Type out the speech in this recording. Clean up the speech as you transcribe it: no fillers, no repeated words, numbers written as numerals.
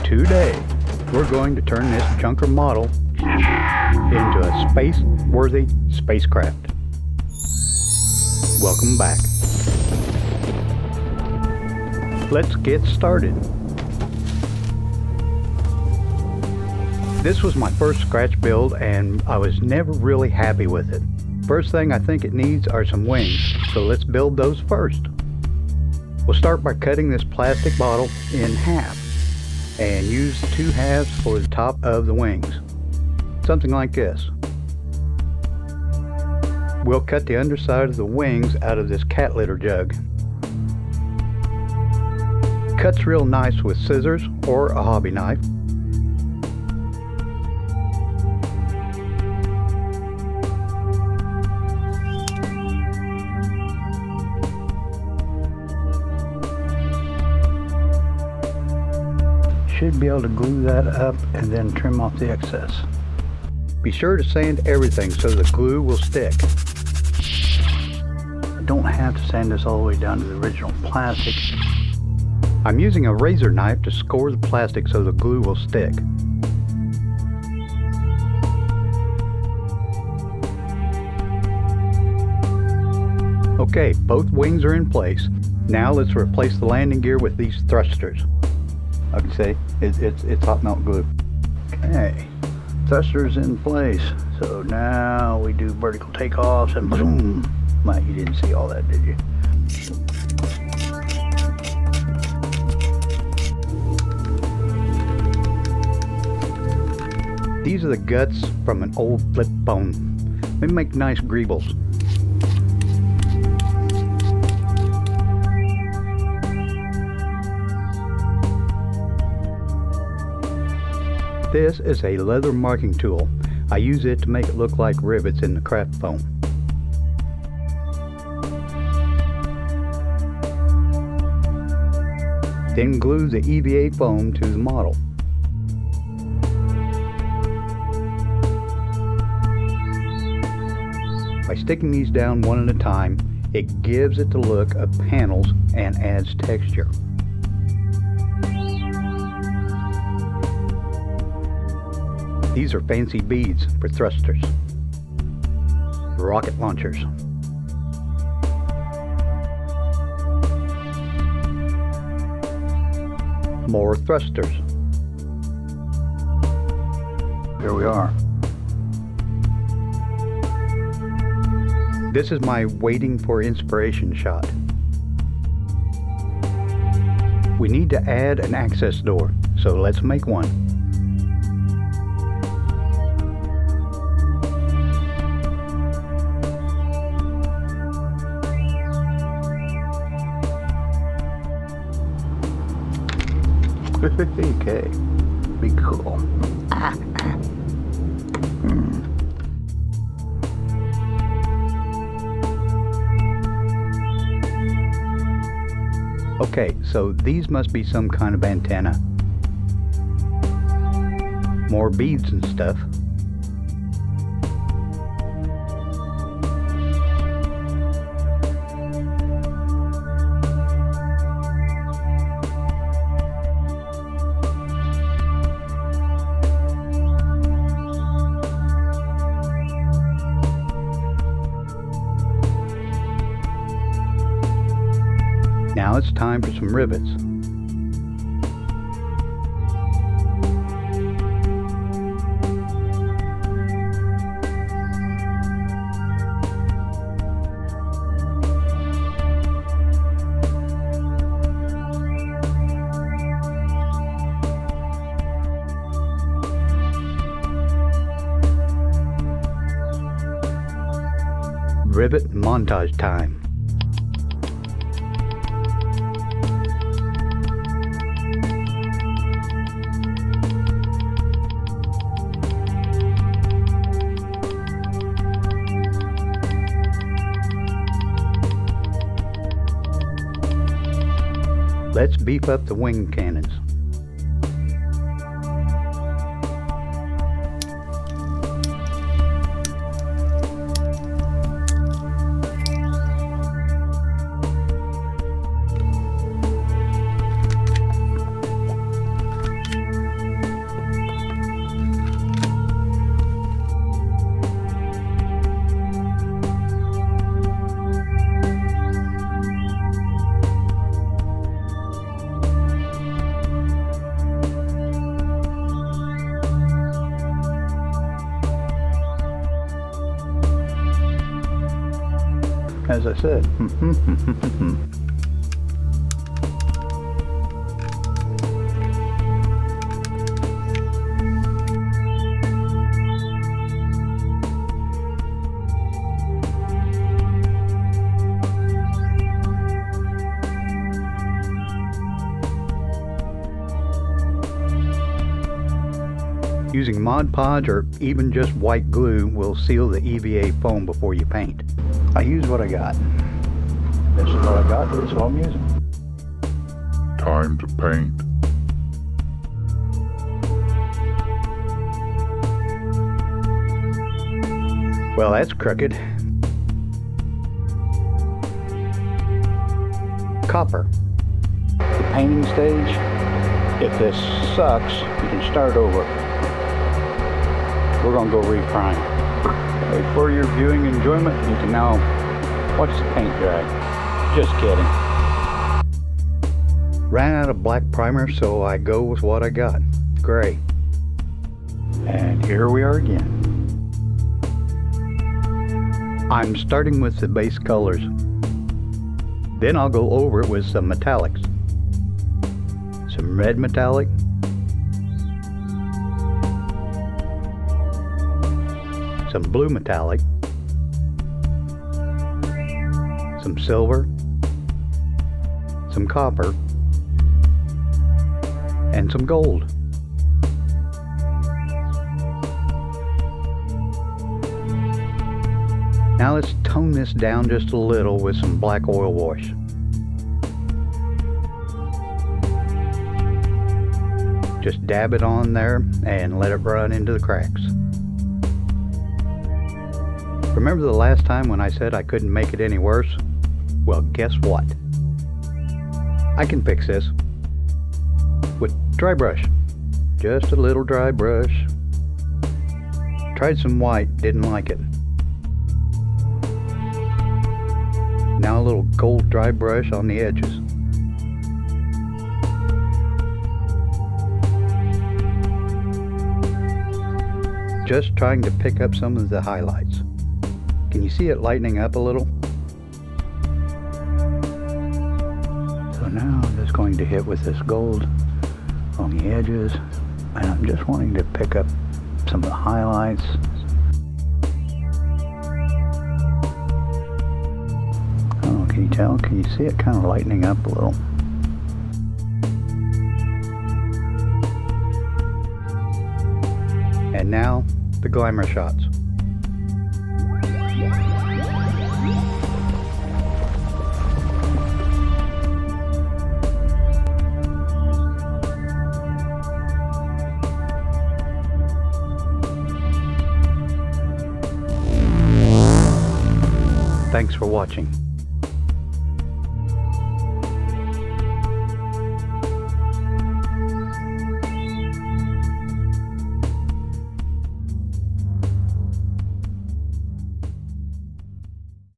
Today, we're going to turn this junker model into a space-worthy spacecraft. Welcome back. Let's get started. This was my first scratch build and I was never really happy with it. First thing I think it needs are some wings, so let's build those first. We'll start by cutting this plastic bottle in half and use the two halves for the top of the wings. Something like this. We'll cut the underside of the wings out of this cat litter jug. Cuts real nice with scissors or a hobby knife. Should be able to glue that up and then trim off the excess. Be sure to sand everything so the glue will stick. I don't have to sand this all the way down to the original plastic. I'm using a razor knife to score the plastic so the glue will stick. Okay, both wings are in place. Now let's replace the landing gear with these thrusters. I can say it's hot melt glue. Okay, thrusters in place. So now we do vertical takeoffs and boom. Well, you didn't see all that, did you? These are the guts from an old flip phone. They make nice greebles. This is a leather marking tool. I use it to make it look like rivets in the craft foam. Then glue the EVA foam to the model. By sticking these down one at a time, it gives it the look of panels and adds texture. These are fancy beads for thrusters. Rocket launchers. More thrusters. Here we are. This is my waiting for inspiration shot. We need to add an access door, so let's make one. Okay, be cool. Okay, so these must be some kind of antenna. More beads and stuff. Now it's time for some rivets. Rivet montage time. Let's beef up the wing cannons. as I said. Using Mod Podge or even just white glue will seal the EVA foam before you paint. I use what I got. This is what I got, this is what I'm using. Time to paint. Well, that's crooked. Copper. The painting stage, if this sucks, you can start over. We're gonna go reprime. For your viewing enjoyment, you can now watch the paint dry. Just kidding. Ran out of black primer, so I go with what I got. Gray. And here we are again. I'm starting with the base colors. Then I'll go over it with some metallics. Some red metallic. Some blue metallic. Some silver. Some copper. And some gold. Now let's tone this down just a little with some black oil wash. Just dab it on there and let it run into the cracks. Remember the last time when I said I couldn't make it any worse? Well, guess what? I can fix this with dry brush. Just a little dry brush. Tried some white, didn't like it. Now a little gold dry brush on the edges. Just trying to pick up some of the highlights. Can you see it lightening up a little? So now I'm just going to hit with this gold on the edges, and I'm just wanting to pick up some of the highlights. Oh, can you tell? Can you see it kind of lightening up a little? And now the glamour shots. Thanks for watching.